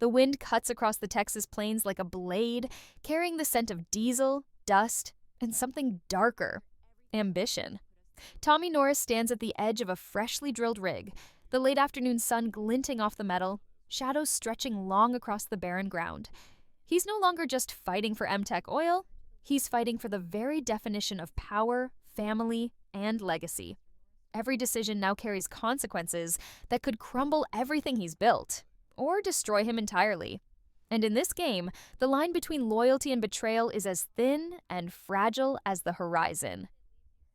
The wind cuts across the Texas plains like a blade, carrying the scent of diesel, dust, and something darker: ambition. Tommy Norris stands at the edge of a freshly drilled rig, the late afternoon sun glinting off the metal, shadows stretching long across the barren ground. He's no longer just fighting for MTech oil, he's fighting for the very definition of power, family, and legacy. Every decision now carries consequences that could crumble everything he's built, or destroy him entirely. And in this game, the line between loyalty and betrayal is as thin and fragile as the horizon.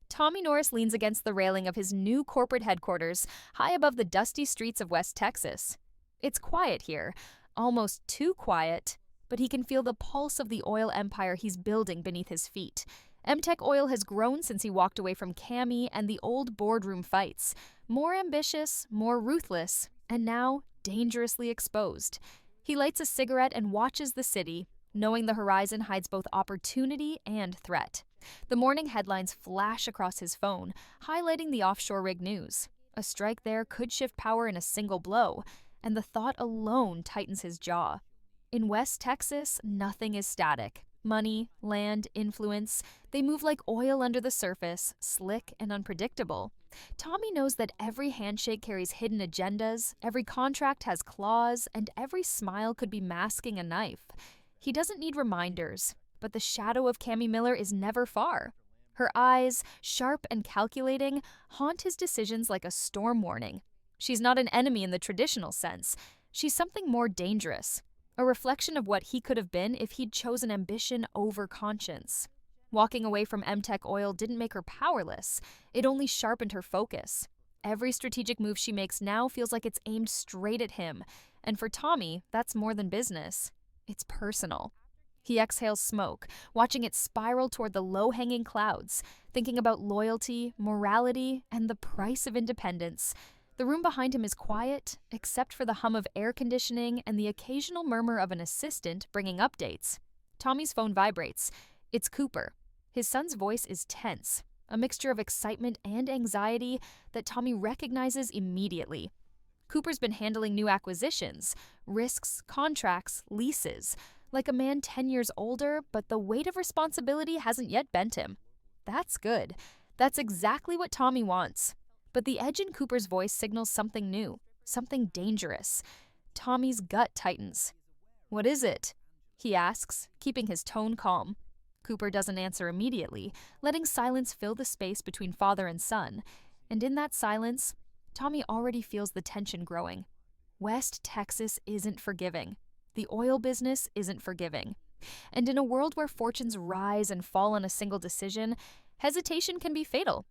Tommy Norris leans against the railing of his new corporate headquarters, high above the dusty streets of West Texas. It's quiet here, almost too quiet, but he can feel the pulse of the oil empire he's building beneath his feet. MTech Oil has grown since he walked away from Cammy and the old boardroom fights. More ambitious, more ruthless, and now dangerously exposed. He lights a cigarette and watches the city, knowing the horizon hides both opportunity and threat. The morning headlines flash across his phone, highlighting the offshore rig news. A strike there could shift power in a single blow, and the thought alone tightens his jaw. In West Texas, nothing is static. Money, land, influence, they move like oil under the surface, slick and unpredictable. Tommy knows that every handshake carries hidden agendas, every contract has claws, and every smile could be masking a knife. He doesn't need reminders, but the shadow of Cammy Miller is never far. Her eyes, sharp and calculating, haunt his decisions like a storm warning. She's not an enemy in the traditional sense. She's something more dangerous. A reflection of what he could have been if he'd chosen ambition over conscience. Walking away from MTech Oil didn't make her powerless. It only sharpened her focus. Every strategic move she makes now feels like it's aimed straight at him. And for Tommy, that's more than business. It's personal. He exhales smoke, watching it spiral toward the low-hanging clouds, thinking about loyalty, morality, and the price of independence. The room behind him is quiet, except for the hum of air conditioning and the occasional murmur of an assistant bringing updates. Tommy's phone vibrates. It's Cooper. His son's voice is tense, a mixture of excitement and anxiety that Tommy recognizes immediately. Cooper's been handling new acquisitions, risks, contracts, leases, like a man 10 years older, but the weight of responsibility hasn't yet bent him. That's good. That's exactly what Tommy wants. But the edge in Cooper's voice signals something new, something dangerous. Tommy's gut tightens. "What is it?" he asks, keeping his tone calm. Cooper doesn't answer immediately, letting silence fill the space between father and son. And in that silence, Tommy already feels the tension growing. West Texas isn't forgiving. The oil business isn't forgiving. And in a world where fortunes rise and fall on a single decision, hesitation can be fatal.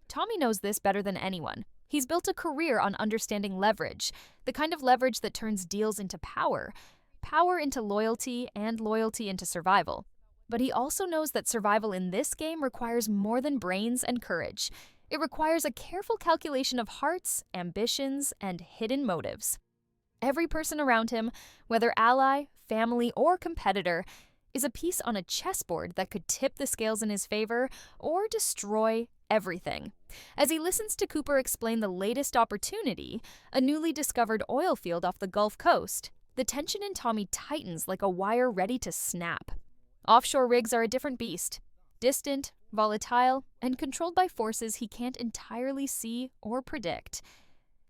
Tommy knows this better than anyone. He's built a career on understanding leverage, the kind of leverage that turns deals into power, power into loyalty, and loyalty into survival. But he also knows that survival in this game requires more than brains and courage. It requires a careful calculation of hearts, ambitions, and hidden motives. Every person around him, whether ally, family, or competitor, is a piece on a chessboard that could tip the scales in his favor or destroy everything. As he listens to Cooper explain the latest opportunity, a newly discovered oil field off the Gulf Coast, the tension in Tommy tightens like a wire ready to snap. Offshore rigs are a different beast, distant, volatile, and controlled by forces he can't entirely see or predict.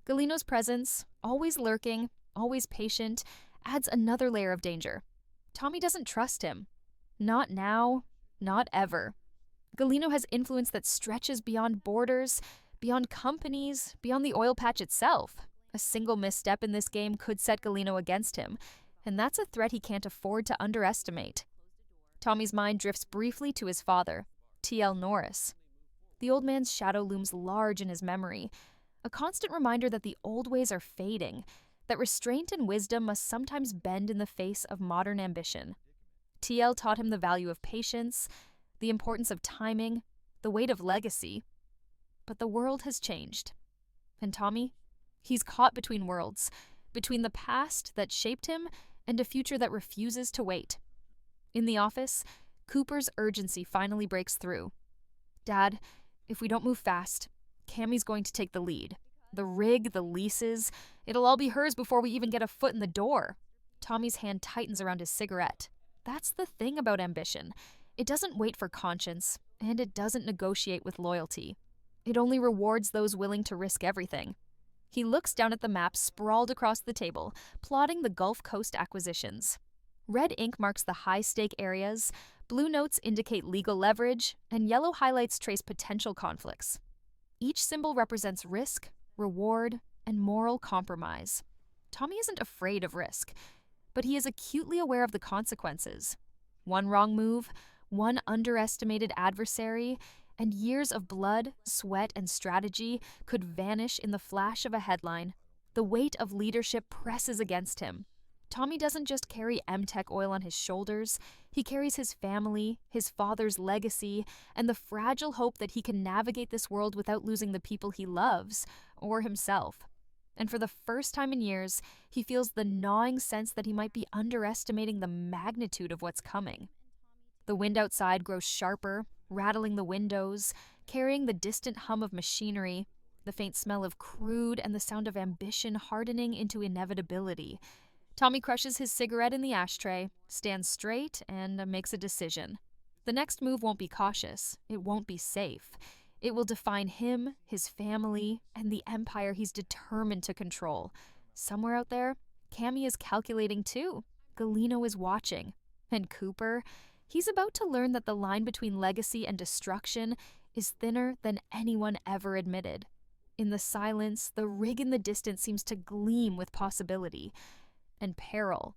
Galino's presence, always lurking, always patient, adds another layer of danger. Tommy doesn't trust him. Not now, not ever. Galino has influence that stretches beyond borders, beyond companies, beyond the oil patch itself. A single misstep in this game could set Galino against him, and that's a threat he can't afford to underestimate. Tommy's mind drifts briefly to his father, T.L. Norris. The old man's shadow looms large in his memory, a constant reminder that the old ways are fading, that restraint and wisdom must sometimes bend in the face of modern ambition. T.L. taught him the value of patience, the importance of timing, the weight of legacy. But the world has changed. And Tommy? He's caught between worlds, between the past that shaped him and a future that refuses to wait. In the office, Cooper's urgency finally breaks through. "Dad, if we don't move fast, Cammy's going to take the lead. The rig, the leases, it'll all be hers before we even get a foot in the door." Tommy's hand tightens around his cigarette. That's the thing about ambition. It doesn't wait for conscience, and it doesn't negotiate with loyalty. It only rewards those willing to risk everything. He looks down at the map sprawled across the table, plotting the Gulf Coast acquisitions. Red ink marks the high-stake areas, blue notes indicate legal leverage, and yellow highlights trace potential conflicts. Each symbol represents risk, reward, and moral compromise. Tommy isn't afraid of risk, but he is acutely aware of the consequences. One wrong move, one underestimated adversary, and years of blood, sweat, and strategy could vanish in the flash of a headline. The weight of leadership presses against him. Tommy doesn't just carry Tech oil on his shoulders, he carries his family, his father's legacy, and the fragile hope that he can navigate this world without losing the people he loves, or himself. And for the first time in years, he feels the gnawing sense that he might be underestimating the magnitude of what's coming. The wind outside grows sharper, rattling the windows, carrying the distant hum of machinery, the faint smell of crude and the sound of ambition hardening into inevitability. Tommy crushes his cigarette in the ashtray, stands straight, and makes a decision. The next move won't be cautious. It won't be safe. It will define him, his family, and the empire he's determined to control. Somewhere out there, Cammy is calculating too. Galino is watching. And Cooper, he's about to learn that the line between legacy and destruction is thinner than anyone ever admitted. In the silence, the rig in the distance seems to gleam with possibility and peril.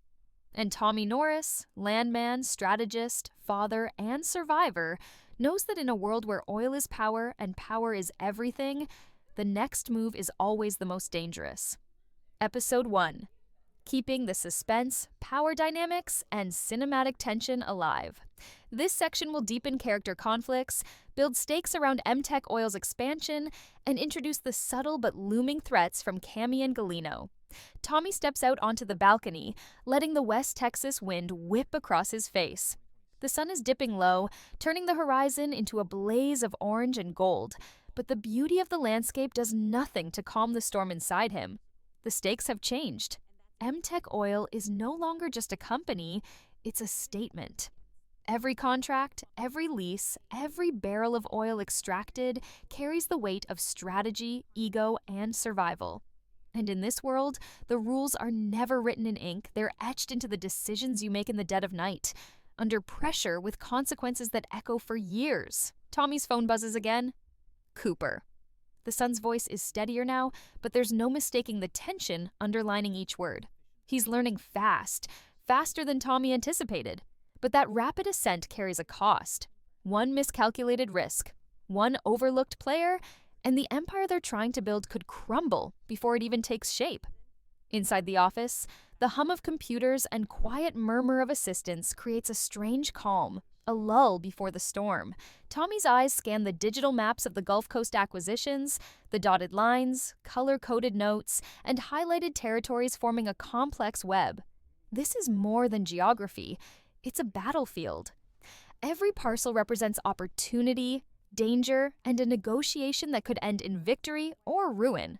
And Tommy Norris, landman, strategist, father, and survivor, knows that in a world where oil is power and power is everything, the next move is always the most dangerous. Episode 1. Keeping the suspense, power dynamics, and cinematic tension alive. This section will deepen character conflicts, build stakes around Tech Oil's expansion, and introduce the subtle but looming threats from Cammy and Galino. Tommy steps out onto the balcony, letting the West Texas wind whip across his face. The sun is dipping low, turning the horizon into a blaze of orange and gold, but the beauty of the landscape does nothing to calm the storm inside him. The stakes have changed. Tech Oil is no longer just a company, it's a statement. Every contract, every lease, every barrel of oil extracted carries the weight of strategy, ego, and survival. And in this world, the rules are never written in ink, they're etched into the decisions you make in the dead of night, under pressure with consequences that echo for years. Tommy's phone buzzes again. Cooper. The son's voice is steadier now, but there's no mistaking the tension underlining each word. He's learning fast, faster than Tommy anticipated. But that rapid ascent carries a cost. One miscalculated risk, one overlooked player, and the empire they're trying to build could crumble before it even takes shape. Inside the office, the hum of computers and quiet murmur of assistants creates a strange calm, a lull before the storm. Tommy's eyes scan the digital maps of the Gulf Coast acquisitions, the dotted lines, color-coded notes, and highlighted territories forming a complex web. This is more than geography. It's a battlefield. Every parcel represents opportunity, danger, and a negotiation that could end in victory or ruin.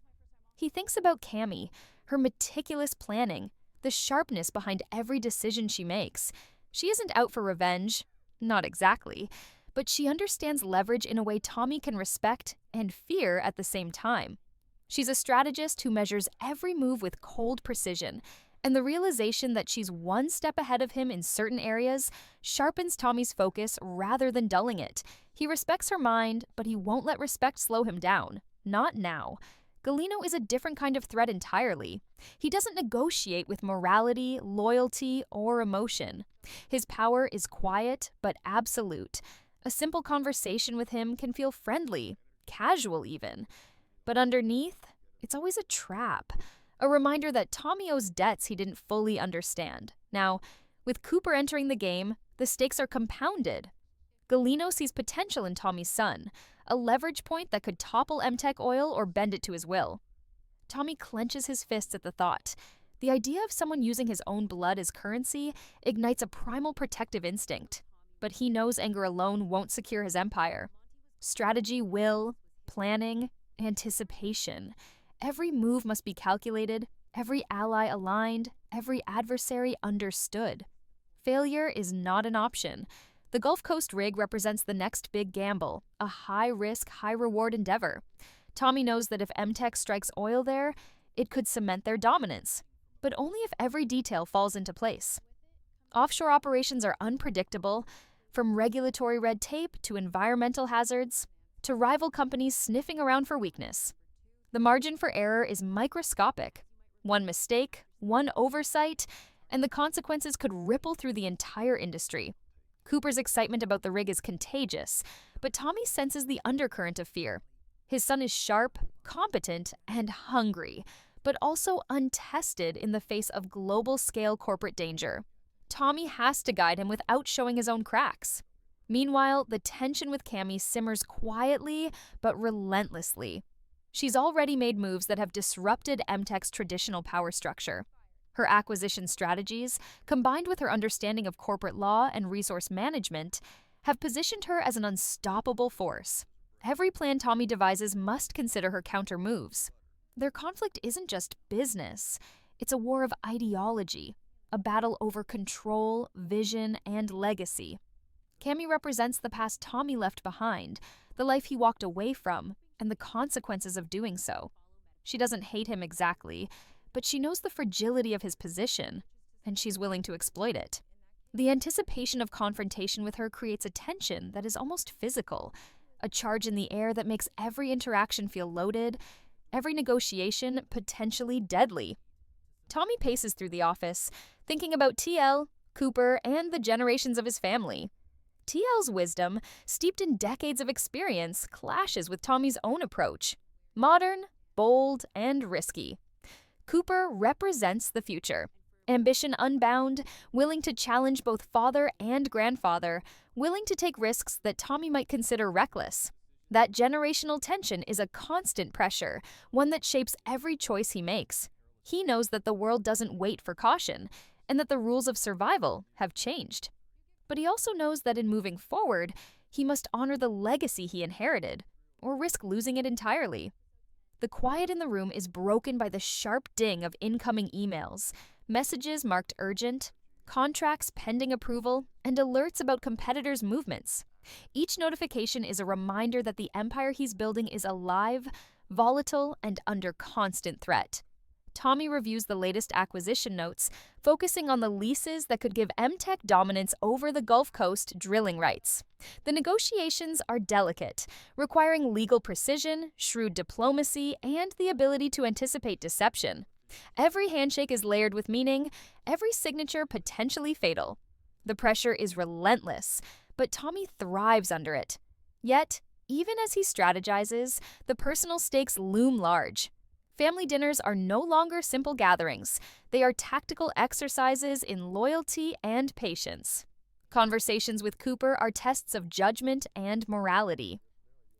He thinks about Cammy, her meticulous planning, the sharpness behind every decision she makes. She isn't out for revenge, not exactly, but she understands leverage in a way Tommy can respect and fear at the same time. She's a strategist who measures every move with cold precision, and the realization that she's one step ahead of him in certain areas sharpens Tommy's focus rather than dulling it. He respects her mind, but he won't let respect slow him down. Not now. Galino is a different kind of threat entirely. He doesn't negotiate with morality, loyalty, or emotion. His power is quiet, but absolute. A simple conversation with him can feel friendly, casual even. But underneath, it's always a trap. A reminder that Tommy owes debts he didn't fully understand. Now, with Cooper entering the game, the stakes are compounded. Galino sees potential in Tommy's son, a leverage point that could topple Tech Oil or bend it to his will. Tommy clenches his fists at the thought. The idea of someone using his own blood as currency ignites a primal protective instinct. But he knows anger alone won't secure his empire. Strategy will, planning, anticipation. Every move must be calculated, every ally aligned, every adversary understood. Failure is not an option. The Gulf Coast rig represents the next big gamble, a high-risk, high-reward endeavor. Tommy knows that if MTech strikes oil there, it could cement their dominance, but only if every detail falls into place. Offshore operations are unpredictable, from regulatory red tape to environmental hazards, to rival companies sniffing around for weakness. The margin for error is microscopic. One mistake, one oversight, and the consequences could ripple through the entire industry. Cooper's excitement about the rig is contagious, but Tommy senses the undercurrent of fear. His son is sharp, competent, and hungry, but also untested in the face of global-scale corporate danger. Tommy has to guide him without showing his own cracks. Meanwhile, the tension with Cammy simmers quietly but relentlessly. She's already made moves that have disrupted MTech's traditional power structure. Her acquisition strategies, combined with her understanding of corporate law and resource management, have positioned her as an unstoppable force. Every plan Tommy devises must consider her counter moves. Their conflict isn't just business, it's a war of ideology, a battle over control, vision, and legacy. Cammy represents the past Tommy left behind, the life he walked away from, and the consequences of doing so. She doesn't hate him exactly, but she knows the fragility of his position, and she's willing to exploit it. The anticipation of confrontation with her creates a tension that is almost physical, a charge in the air that makes every interaction feel loaded, every negotiation potentially deadly. Tommy paces through the office, thinking about TL, Cooper, and the generations of his family. TL's wisdom, steeped in decades of experience, clashes with Tommy's own approach. Modern, bold, and risky. Cooper represents the future. Ambition unbound, willing to challenge both father and grandfather, willing to take risks that Tommy might consider reckless. That generational tension is a constant pressure, one that shapes every choice he makes. He knows that the world doesn't wait for caution, and that the rules of survival have changed. But he also knows that in moving forward, he must honor the legacy he inherited, or risk losing it entirely. The quiet in the room is broken by the sharp ding of incoming emails, messages marked urgent, contracts pending approval, and alerts about competitors' movements. Each notification is a reminder that the empire he's building is alive, volatile, and under constant threat. Tommy reviews the latest acquisition notes, focusing on the leases that could give MTech dominance over the Gulf Coast drilling rights. The negotiations are delicate, requiring legal precision, shrewd diplomacy, and the ability to anticipate deception. Every handshake is layered with meaning, every signature potentially fatal. The pressure is relentless, but Tommy thrives under it. Yet, even as he strategizes, the personal stakes loom large. Family dinners are no longer simple gatherings. They are tactical exercises in loyalty and patience. Conversations with Cooper are tests of judgment and morality.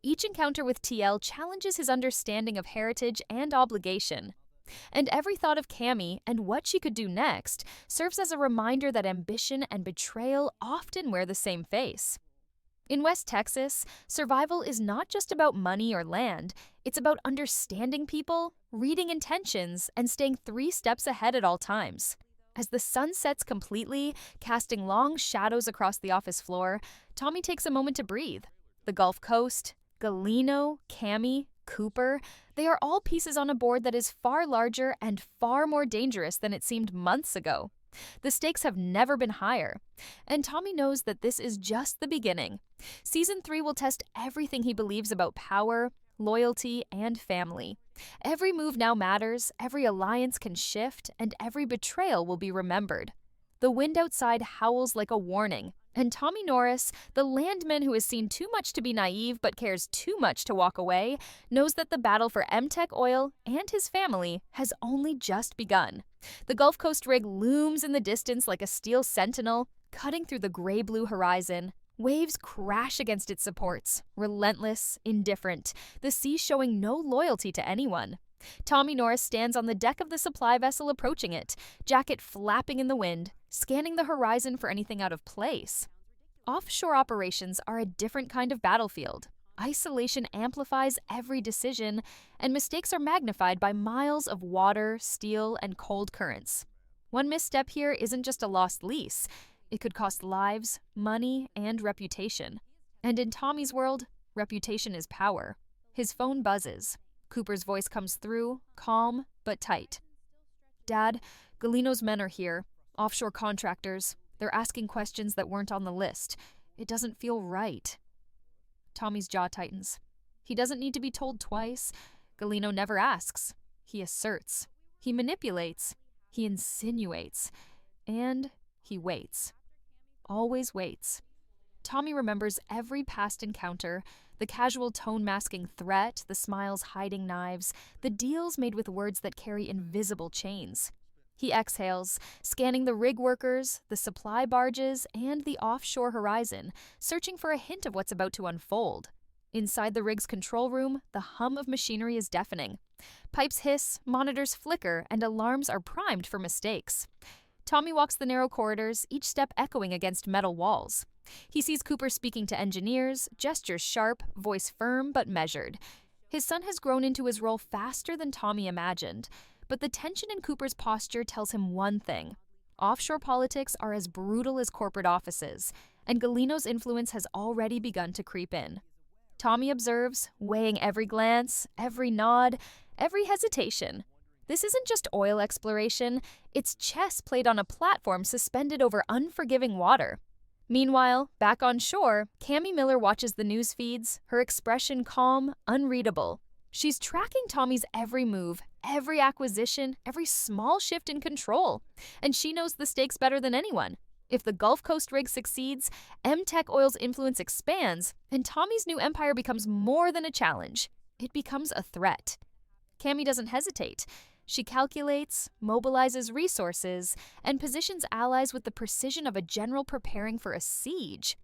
Each encounter with TL challenges his understanding of heritage and obligation. And every thought of Cammy and what she could do next serves as a reminder that ambition and betrayal often wear the same face. In West Texas, survival is not just about money or land, it's about understanding people, reading intentions, and staying 3 steps ahead at all times. As the sun sets completely, casting long shadows across the office floor, Tommy takes a moment to breathe. The Gulf Coast, Galino, Cammy, Cooper, they are all pieces on a board that is far larger and far more dangerous than it seemed months ago. The stakes have never been higher, and Tommy knows that this is just the beginning. Season 3 will test everything he believes about power, loyalty, and family. Every move now matters, every alliance can shift, and every betrayal will be remembered. The wind outside howls like a warning, and Tommy Norris, the Landman who has seen too much to be naive but cares too much to walk away, knows that the battle for MTech Oil and his family has only just begun. The Gulf Coast rig looms in the distance like a steel sentinel, cutting through the gray-blue horizon. Waves crash against its supports, relentless, indifferent, the sea showing no loyalty to anyone. Tommy Norris stands on the deck of the supply vessel approaching it, jacket flapping in the wind, scanning the horizon for anything out of place. Offshore operations are a different kind of battlefield. Isolation amplifies every decision, and mistakes are magnified by miles of water, steel, and cold currents. One misstep here isn't just a lost lease. It could cost lives, money, and reputation. And in Tommy's world, reputation is power. His phone buzzes. Cooper's voice comes through, calm but tight. "Dad, Galino's men are here. Offshore contractors. They're asking questions that weren't on the list. It doesn't feel right." Tommy's jaw tightens. He doesn't need to be told twice. Galino never asks. He asserts. He manipulates. He insinuates. And he waits. Always waits. Tommy remembers every past encounter, the casual tone masking threat, the smiles hiding knives, the deals made with words that carry invisible chains. He exhales, scanning the rig workers, the supply barges, and the offshore horizon, searching for a hint of what's about to unfold. Inside the rig's control room, the hum of machinery is deafening. Pipes hiss, monitors flicker, and alarms are primed for mistakes. Tommy walks the narrow corridors, each step echoing against metal walls. He sees Cooper speaking to engineers, gestures sharp, voice firm but measured. His son has grown into his role faster than Tommy imagined. But the tension in Cooper's posture tells him one thing. Offshore politics are as brutal as corporate offices, and Galino's influence has already begun to creep in. Tommy observes, weighing every glance, every nod, every hesitation. This isn't just oil exploration, it's chess played on a platform suspended over unforgiving water. Meanwhile, back on shore, Cammy Miller watches the news feeds, her expression calm, unreadable. She's tracking Tommy's every move, every acquisition, every small shift in control. And she knows the stakes better than anyone. If the Gulf Coast rig succeeds, MTech Oil's influence expands, and Tommy's new empire becomes more than a challenge. It becomes a threat. Cammy doesn't hesitate. She calculates, mobilizes resources, and positions allies with the precision of a general preparing for a siege.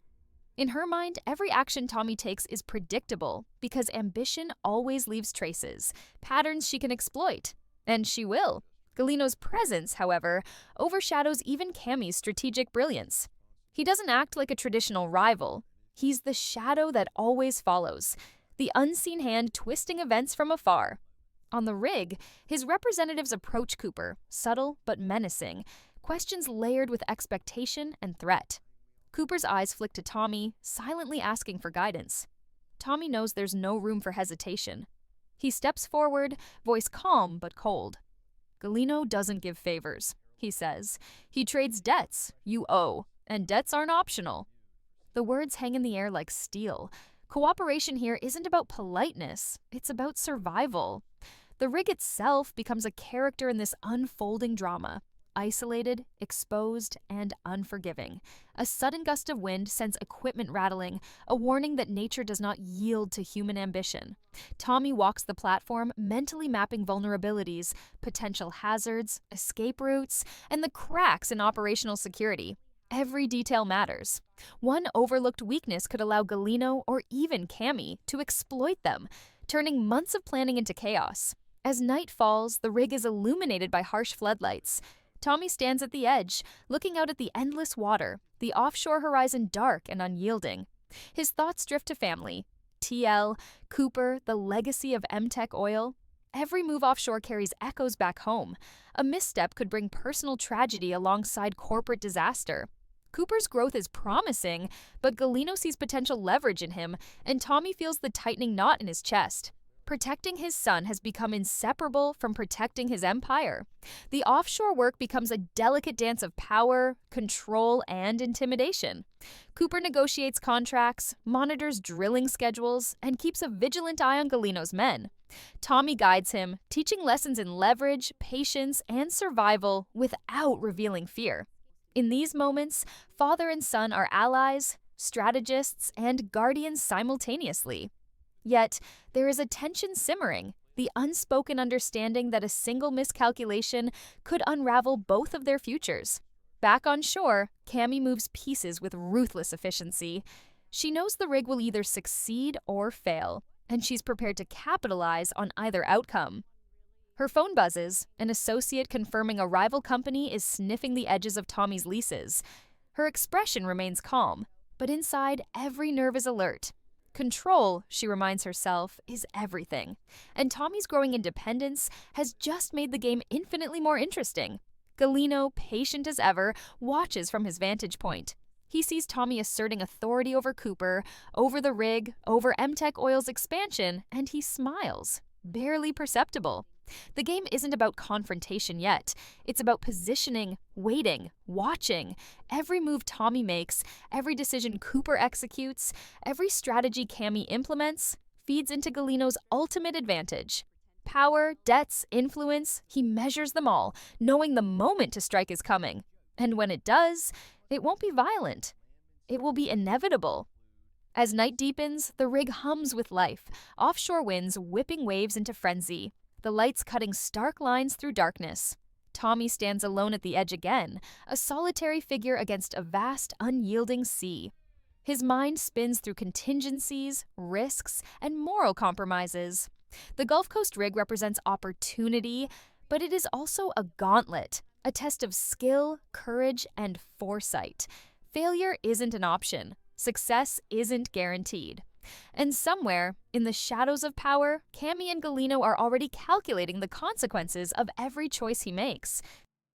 In her mind, every action Tommy takes is predictable because ambition always leaves traces, patterns she can exploit. And she will. Galino's presence, however, overshadows even Cammy's strategic brilliance. He doesn't act like a traditional rival. He's the shadow that always follows, the unseen hand twisting events from afar. On the rig, his representatives approach Cooper, subtle but menacing, questions layered with expectation and threat. Cooper's eyes flick to Tommy, silently asking for guidance. Tommy knows there's no room for hesitation. He steps forward, voice calm but cold. "Galino doesn't give favors," he says. "He trades debts you owe, and debts aren't optional." The words hang in the air like steel. Cooperation here isn't about politeness, it's about survival. The rig itself becomes a character in this unfolding drama. Isolated, exposed, and unforgiving. A sudden gust of wind sends equipment rattling, a warning that nature does not yield to human ambition. Tommy walks the platform, mentally mapping vulnerabilities, potential hazards, escape routes, and the cracks in operational security. Every detail matters. One overlooked weakness could allow Galino or even Cammy to exploit them, turning months of planning into chaos. As night falls, the rig is illuminated by harsh floodlights. Tommy stands at the edge, looking out at the endless water, the offshore horizon dark and unyielding. His thoughts drift to family. TL, Cooper, the legacy of MTech Oil. Every move offshore carries echoes back home. A misstep could bring personal tragedy alongside corporate disaster. Cooper's growth is promising, but Galino sees potential leverage in him, and Tommy feels the tightening knot in his chest. Protecting his son has become inseparable from protecting his empire. The offshore work becomes a delicate dance of power, control, and intimidation. Cooper negotiates contracts, monitors drilling schedules, and keeps a vigilant eye on Galino's men. Tommy guides him, teaching lessons in leverage, patience, and survival without revealing fear. In these moments, father and son are allies, strategists, and guardians simultaneously. Yet, there is a tension simmering, the unspoken understanding that a single miscalculation could unravel both of their futures. Back on shore, Cammy moves pieces with ruthless efficiency. She knows the rig will either succeed or fail, and she's prepared to capitalize on either outcome. Her phone buzzes, an associate confirming a rival company is sniffing the edges of Tommy's leases. Her expression remains calm, but inside, every nerve is alert. Control, she reminds herself, is everything. And Tommy's growing independence has just made the game infinitely more interesting. Galino, patient as ever, watches from his vantage point. He sees Tommy asserting authority over Cooper, over the rig, over MTech Oil's expansion, and he smiles. Barely perceptible. The game isn't about confrontation yet. It's about positioning, waiting, watching. Every move Tommy makes, every decision Cooper executes, every strategy Cammy implements feeds into Galino's ultimate advantage. Power, debts, influence, he measures them all, knowing the moment to strike is coming. And when it does, it won't be violent. It will be inevitable. As night deepens, the rig hums with life, offshore winds whipping waves into frenzy, the lights cutting stark lines through darkness. Tommy stands alone at the edge again, a solitary figure against a vast, unyielding sea. His mind spins through contingencies, risks, and moral compromises. The Gulf Coast rig represents opportunity, but it is also a gauntlet, a test of skill, courage, and foresight. Failure isn't an option. Success isn't guaranteed. And somewhere, in the shadows of power, Cammy and Galino are already calculating the consequences of every choice he makes.